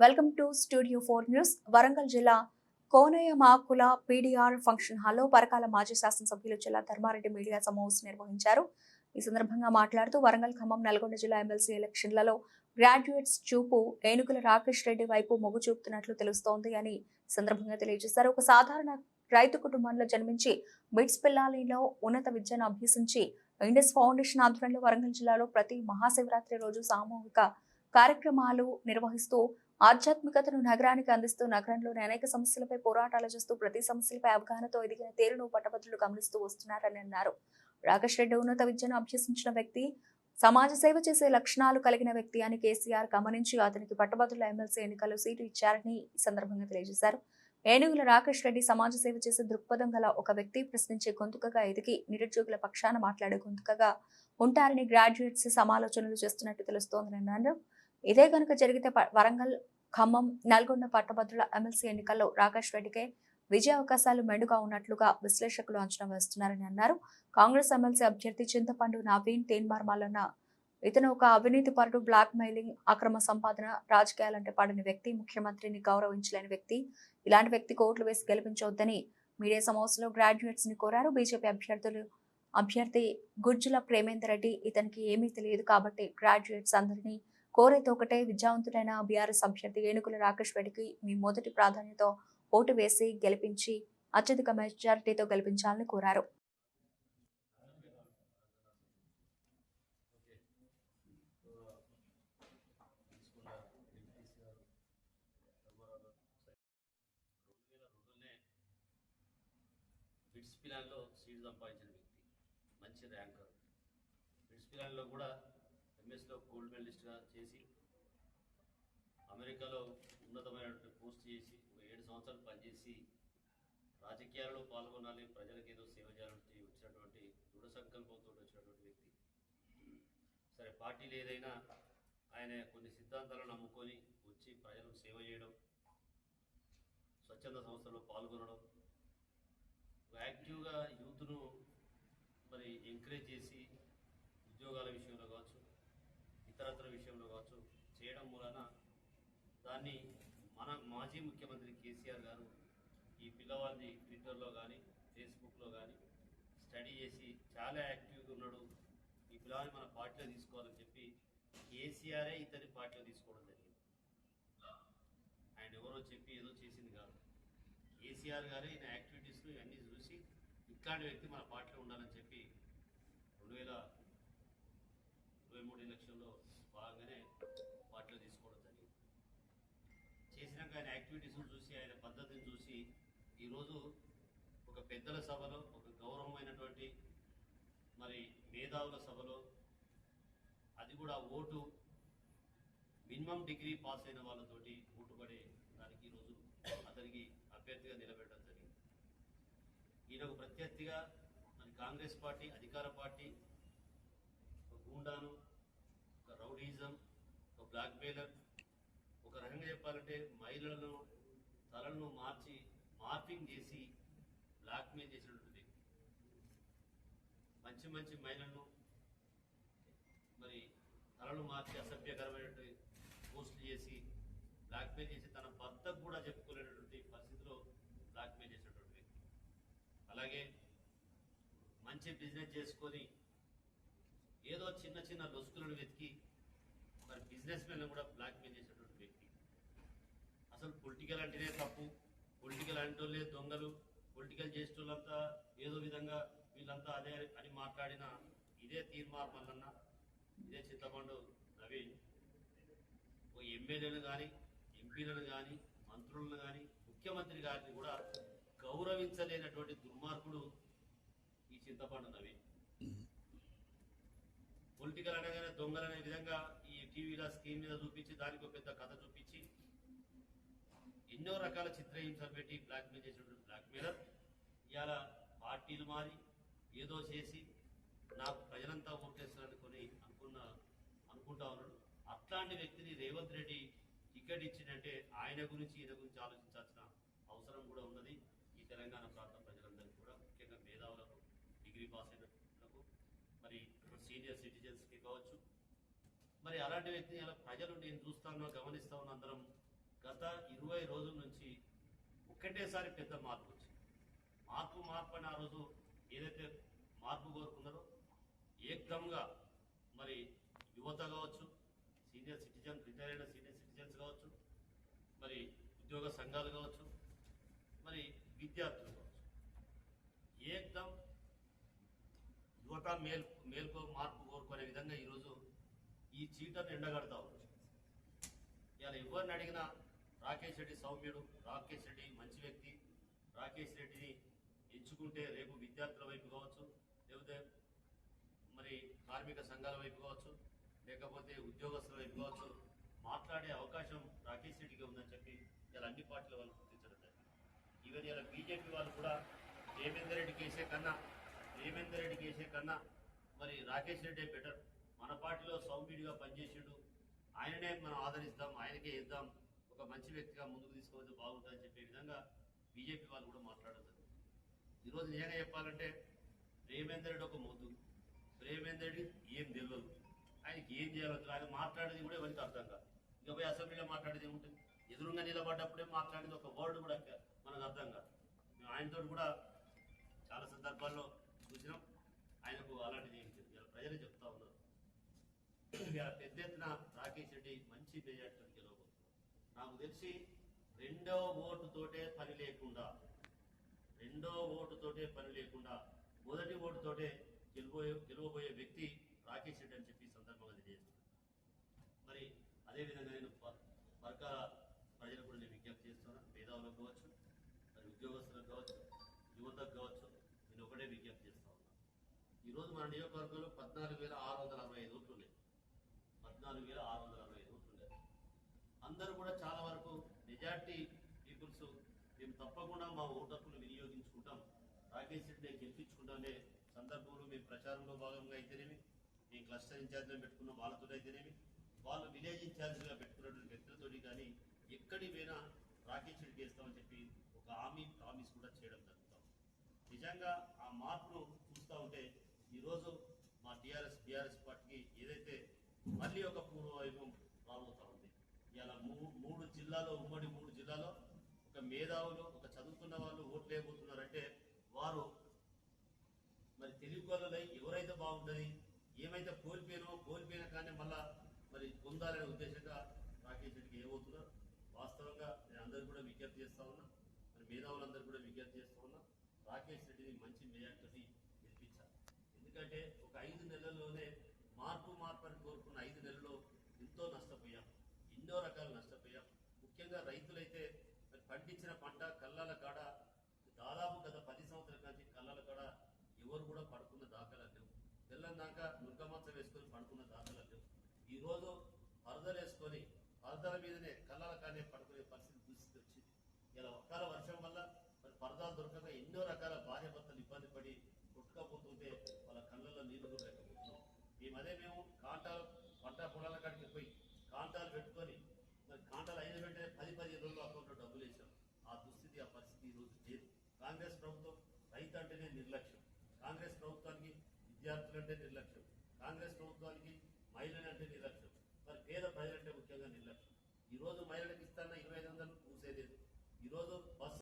Welcome to studio 4 news. Warangal జిల్లా కోనయ్యమాకుల PDR function హాల్లో పరకాల మాజీ శాసనసభ్యులు జిల్లా ధర్మారెడ్డి మీడియా సమావేశం నిర్వహించారు. ఈ సందర్భంగా మాట్లాడుతూ వరంగల్, ఖమ్మం, నల్గొండ జిల్లా ఎమ్మెల్సీ ఎలక్షన్లలో గ్రాడ్యుయేట్స్ చూపు ఏనుగుల రాకేష్ రెడ్డి వైపు మొగ్గు చూపుతున్నట్లు తెలుస్తోంది అని సందర్భంగా తెలియజేశారు. ఒక సాధారణ రైతు కుటుంబంలో జన్మించి బిట్స్ పిల్లాలిలో ఉన్నత విద్యను అభ్యసించి ఇండస్ ఫౌండేషన్ ఆధ్వర్యంలో వరంగల్ జిల్లాలో ప్రతి మహాశివరాత్రి రోజు సామూహిక కార్యక్రమాలు నిర్వహిస్తూ ఆధ్యాత్మికతను నగరానికి అందిస్తూ నగరంలోని అనేక సమస్యలపై పోరాటాలు చేస్తూ ప్రతి సమస్యలపై అవగాహనతో ఎదిగిన తీరును పట్టభద్రులు గమనిస్తూ వస్తున్నారని అన్నారు. రాకేష్ రెడ్డి ఉన్నత విద్యను అభ్యసించిన వ్యక్తి, సమాజ సేవ చేసే లక్షణాలు కలిగిన వ్యక్తి అని కేసీఆర్ గమనించి అతనికి పట్టభద్రుల ఎమ్మెల్సీ ఎన్నికల్లో సీటు ఇచ్చారని ఈ సందర్భంగా తెలియజేశారు. ఏనుగుల రాకేష్ రెడ్డి సమాజ సేవ చేసే దృక్పథం గల ఒక వ్యక్తి, ప్రశ్నించే గొంతుకగా ఎదిగి నిరుద్యోగుల పక్షాన మాట్లాడే గొంతుకగా ఉంటారని గ్రాడ్యుయేట్స్ సమాలోచనలు చేస్తున్నట్టు తెలుస్తోందని అన్నారు. ఇదే కనుక జరిగితే వరంగల్, ఖమ్మం, నల్గొండ పట్టభద్రుల ఎమ్మెల్సీ ఎన్నికల్లో రాకేష్ రెడ్డికే విజయ అవకాశాలు మెండుగా ఉన్నట్లుగా విశ్లేషకులు అంచనా వేస్తున్నారని అన్నారు. కాంగ్రెస్ ఎమ్మెల్సీ అభ్యర్థి చింతపండు నవీన్ తేన్మార్మలన్న ఇతను ఒక అవినీతి పరుడు, బ్లాక్ మెయిలింగ్, అక్రమ సంపాదన, రాజకీయాలంటే పడని వ్యక్తి, ముఖ్యమంత్రిని గౌరవించలేని వ్యక్తి. ఇలాంటి వ్యక్తి కోట్లు వేసి గెలిపించవద్దని మీడియా సమావేశంలో గ్రాడ్యుయేట్స్ ని కోరారు. బీజేపీ అభ్యర్థి గుజ్జుల ప్రేమేందర్ రెడ్డి ఇతనికి ఏమీ తెలియదు కాబట్టి గ్రాడ్యుయేట్స్ అందరినీ కోరేది ఒకటే, విద్యావంతుడైన బీఆర్ఎస్ అభ్యర్థి ఏనుగుల రాకేష్ రెడ్డికి మీ మొదటి ప్రాధాన్యత ఓటు వేసి గెలిపించి అత్యధిక మెజారిటీతో గెలిపించాలని కోరారు. బిట్స్ పిలాన్లో సీట్ సంపాదించిన వ్యక్తి, మంచి ర్యాంకర్. బిట్స్ పిలాన్లో కూడా ఎంఎస్లో గోల్డ్ మెడలిస్ట్గా చేసి అమెరికాలో ఉన్నతమైనటువంటి పోస్ట్ చేసి ఒక 7 సంవత్సరాలు పనిచేసి రాజకీయాల్లో పాల్గొనాలి, ప్రజలకు ఏదో సేవ చేయాలని వచ్చినటువంటి దృఢ సంకల్పంతో వచ్చినటువంటి వ్యక్తి. సరే, పార్టీలు ఏదైనా ఆయన కొన్ని సిద్ధాంతాలను నమ్ముకొని వచ్చి ప్రజలకు సేవ చేయడం, స్వచ్ఛంద సంస్థల్లో పాల్గొనడం, యాక్టివ్గా యూత్ను మరి ఎంకరేజ్ చేసి ఉద్యోగాల విషయంలో కావచ్చు, ఇతరత్ర విషయంలో కావచ్చు చేయడం మూలన దాన్ని మన మాజీ ముఖ్యమంత్రి కేసీఆర్ గారు ఈ పిల్లవాడిని ట్విట్టర్లో కానీ ఫేస్బుక్లో కానీ స్టడీ చేసి చాలా యాక్టివ్గా ఉన్నాడు, ఈ పిల్లవాడిని మన పార్టీలో తీసుకోవాలని చెప్పి కేసీఆరే ఇతని పార్టీలో తీసుకోవడం జరిగింది. ఆయన ఎవరో చెప్పి ఏదో చేసింది కాదు, కేసీఆర్ గారే ఈయన యాక్టివిటీస్ను ఇవన్నీ చూసి ఇట్లాంటి వ్యక్తి మన పార్టీలో ఉండాలని చెప్పి 2023 ఎలక్షన్లో బాగానే పార్టీలో తీసుకోవడం జరిగింది. చేసినాక ఆయన యాక్టివిటీస్ను చూసి, ఆయన పద్ధతిని చూసి ఈరోజు ఒక పెద్దల సభలో, ఒక గౌరవమైనటువంటి మరి మేధావుల సభలో, అది కూడా ఓటు మినిమం డిగ్రీ పాస్ అయిన వాళ్ళతోటి ఓటు పడే దానికి ఈరోజు అతనికి అభ్యర్థిగా నిలబెట్టడం జరిగింది. ఈయనకు ప్రత్యర్థిగా మన కాంగ్రెస్ పార్టీ, అధికార పార్టీ ఒక గూండాను, ఒక రౌడీజం, ఒక బ్లాక్ మెయిలర్, ఒక రకంగా చెప్పాలంటే మహిళలను తలను మార్చి మార్పింగ్ చేసి బ్లాక్మెయిల్ చేసినటువంటి వ్యక్తి. మంచి మంచి మహిళలను మరి తలను మార్చి అసభ్యకరమైనటువంటి పోస్టులు చేసి బ్లాక్మెయిల్ చేసి తన భర్తకు కూడా చెప్పుకోలేనటువంటి పరిస్థితిలో బ్లాక్మెయిల్ చేసినటువంటి వ్యక్తి. అలాగే మంచి బిజినెస్ చేసుకొని ఏదో చిన్న చిన్న లొసుకులను వెతికి మరి బిజినెస్ మెన్లను కూడా బ్లాక్మెయిల్ చేసినటువంటి వ్యక్తి. అసలు పొలిటికల్ అంటేనే తప్పు, పొలిటికల్ అంటోళ్ళే దొంగలు, పొలిటికల్ చేసేటోళ్ళంతా ఏదో విధంగా వీళ్ళంతా అదే అని మాట్లాడిన ఇదే తీర్మార్మల్లన్న, ఇదే చింతపండు నవీన్ ఎమ్మెల్యేలు కానీ, ఎంపీలను కానీ, మంత్రులను కానీ, ముఖ్యమంత్రి గారిని కూడా గౌరవించలేనటువంటి దుర్మార్గుడు ఈ చింతపండు నవీన్. పొలిటికల్ అనగానే దొంగలనే విధంగా ఈ టీవీలో స్క్రీన్ మీద చూపించి దానికి ఒక పెద్ద కథ చూపించి ఎన్నో రకాల చిత్రహింసలు పెట్టి బ్లాక్మెయిల్ చేసినటువంటి బ్లాక్మెయిలర్ ఇవాళ పార్టీలు మారి ఏదో చేసి నాకు ప్రజలంతా ఓటేస్తారనుకొని అనుకుంటా ఉన్నాడు. అట్లాంటి వ్యక్తిని రేవంత్ రెడ్డి టికెట్ ఇచ్చిందంటే ఆయన గురించి, ఈయన గురించి ఆలోచించాల్సిన అవసరం కూడా ఉన్నది. ఈ తెలంగాణ ప్రాంత ప్రజలందరికీ కూడా, ముఖ్యంగా మేధావులకు, డిగ్రీ పాస్ అయినలకు, మరి సీనియర్ సిటిజన్స్కి కావచ్చు. మరి అలాంటి వ్యక్తిని అలా ప్రజలు నేను చూస్తా ఉన్నా, గమనిస్తా ఉన్నా, అందరం 20 రోజుల నుంచి ఒక్కటేసారి పెద్ద మార్పు వచ్చింది. మార్పు అని ఆ రోజు ఏదైతే మార్పు కోరుకున్నారో ఏకంగా మరి యువత కావచ్చు, సీనియర్ సిటిజన్, రిటైర్ అయిన సీనియర్ సిటిజన్స్ కావచ్చు, మరి ఉద్యోగ సంఘాలు కావచ్చు, మరి విద్యార్థులు కావచ్చు, ఏకదం యువత మేల్కో మార్పు కోరుకునే విధంగా ఈరోజు ఈ చీటను ఎండగడతా ఉన్నారు. ఇవాళ ఎవరిని అడిగినా రాకేష్ రెడ్డి సౌమ్యుడు, రాకేష్ రెడ్డి మంచి వ్యక్తి, రాకేష్ రెడ్డిని ఎంచుకుంటే రేపు విద్యార్థుల వైపు కావచ్చు, లేకపోతే మరి కార్మిక సంఘాల వైపు కావచ్చు, లేకపోతే ఉద్యోగస్తుల వైపు కావచ్చు మాట్లాడే అవకాశం రాకేష్ రెడ్డికి ఉందని చెప్పి ఇలా అన్ని పార్టీల వాళ్ళు గుర్తించడం జరిగింది. ఈవెన్ ఇలా బీజేపీ వాళ్ళు కూడా రేవేందర్ రెడ్డికి వేసే కన్నా మరి రాకేష్ రెడ్డి బెటర్, మన పార్టీలో సౌమ్యుడిగా పనిచేసాడు, ఆయననే మనం ఆదరిస్తాం, ఆయనకే ఇద్దాం, ఒక మంచి వ్యక్తిగా ముందుకు తీసుకువస్తే బాగుంటుందని చెప్పే విధంగా బీజేపీ వాళ్ళు కూడా మాట్లాడడం జరిగింది. ఈరోజు నిజంగా చెప్పాలంటే రేవేందర్ రెడ్డి ఒక మొద్దు, రేవేందర్ రెడ్డి ఏం తెలియదు, ఆయనకి ఏం చేయాలో ఆయన మాట్లాడేది కూడా ఎవరికి అర్థం కాదు. ఇంకా పోయి అసెంబ్లీలో మాట్లాడేది ఏముంటుంది, ఎదురుగా నిలబడ్డప్పుడే మాట్లాడేది ఒక వర్డ్ కూడా మనకు అర్థం కాదు. మేము ఆయనతో కూడా చాలా సందర్భాల్లో చూసినాం, ఆయనకు అలాంటిది ఏం తెలియదు. ప్రజలు చెప్తా ఉన్నారు పెద్ద ఎత్తున రాకేష్ రెడ్డి మంచి మెజార్టీతో గెలవబోతున్నారు. నాకు తెలిసి రెండో ఓటుతోటే పని లేకుండా మొదటి ఓటుతోటే గెలవబోయే వ్యక్తి రాకేష్ రెడ్డి అని చెప్పి సందర్భంగా తెలియజేస్తున్నాను. మరి అదేవిధంగా నేను వర్గాల ప్రజలకు కూడా నేను విజ్ఞప్తి చేస్తున్నాను, మేధావులకు కావచ్చు, మరి ఉద్యోగస్తులకు కావచ్చు, యువతకు కావచ్చు, నేను ఒకటే విజ్ఞప్తి చేస్తా ఉన్నాను. ఈరోజు మన నియోజకవర్గంలో 14,665 ఓట్లు ఉన్నాయి. 14,665 ఓట్లు ఉన్నాయి. అందరూ కూడా చాలా వరకు మెజార్టీ పీపుల్స్ మేము తప్పకుండా మా ఓటు హక్కును వినియోగించుకుంటాం, రాకేష్ రెడ్డిని గెలిపించుకుంటామనే సందర్భంలో మేము ప్రచారంలో భాగంగా అయితేనేమి, మేము క్లస్టర్ ఇన్ఛార్జ్గా పెట్టుకున్న వాళ్ళతో అయితేనేమి, వాళ్ళు విలేజ్ ఇన్ఛార్జ్గా పెట్టుకున్నటువంటి వ్యక్తులతోటి కానీ ఎక్కడి పోయినా రాకేష్ రెడ్డి చేస్తామని చెప్పి ఒక ప్రామిస్ కూడా చేయడం జరుగుతాం. నిజంగా ఆ మార్పును చూస్తూ ఉంటే ఈరోజు మా బీఆర్ఎస్ పార్టీకి ఏదైతే మళ్ళీ ఒక పూర్వవైభవం రాబోతూ ఉంది. ఇలా ఉమ్మడి మూడు జిల్లాలో ఒక మేధావులు, ఒక చదువుకున్న వాళ్ళు ఓట్లు వేయబోతున్నారంటే వారు మరి తెలుగు వాళ్ళై ఎవరైతే బాగుంటుంది, ఏమైతే కోల్పోయినా కానీ మళ్ళా మరి పొందాలనే ఉద్దేశంగా రాకేష్ రెడ్డికి ఏమవుతున్నారు. వాస్తవంగా నేను అందరూ కూడా విజ్ఞప్తి చేస్తా ఉన్నా, మరి మేధావులందరూ కూడా విజ్ఞప్తి చేస్తా ఉన్నా, రాకేష్ రెడ్డిని మంచి మెజార్టీని గెలిపించాలి. ఎందుకంటే ఒక 5 నెలల్లోనే మార్పు అని కోరుకున్న 5 నెలల్లో ఎంతో నష్టపోయాం, ఎన్నో రకాలు నష్టపోయాం. ముఖ్యంగా రైతులైతే మరి పండించిన పంట కళ్ళల కాడ దాదాపు గత 10 సంవత్సరాల నుంచి కళ్ళల కాడ ఎవరు కూడా పడుకున్న దాఖలాలు లేవు. తెల్లందాక నుర్గమచ్చ వేసుకొని పడుకున్న దాఖలాలు లేవు. ఈరోజు పరదలు వేసుకొని పరదల మీదనే కళ్ళల కానీ పడుకునే దుస్థితి వచ్చింది. ఇలా ఒక్కల వర్షం వల్ల మరి పరదాలు దొరకక ఎన్నో రకాల భార్య భర్తలు ఇబ్బంది పడి కొట్టుకపోతుంటే వాళ్ళ కళ్ళల్లో నీళ్లు కూడా లేకపోతున్నాం. మేము పంట పొలాల కాడికి పోయి కాంటాలు పెట్టుకొని మరి కాంటాలు అయిన వెంటనే 10-15 రోజులు అకౌంట్లో డబ్బులు వేసాం. ఆ దుస్థితి, ఆ పరిస్థితి ఈరోజు లేదు. కాంగ్రెస్ ప్రభుత్వం రైతు అంటేనే నిర్లక్ష్యం, కాంగ్రెస్ ప్రభుత్వానికి విద్యార్థులంటే నిర్లక్ష్యం, కాంగ్రెస్ ప్రభుత్వానికి మహిళలంటే నిర్లక్ష్యం, మరి పేద ప్రజలంటే ముఖ్యంగా నిర్లక్ష్యం. ఈరోజు మహిళలకు ఇస్తాన్న 2500 పూసేలేదు. ఈరోజు బస్సు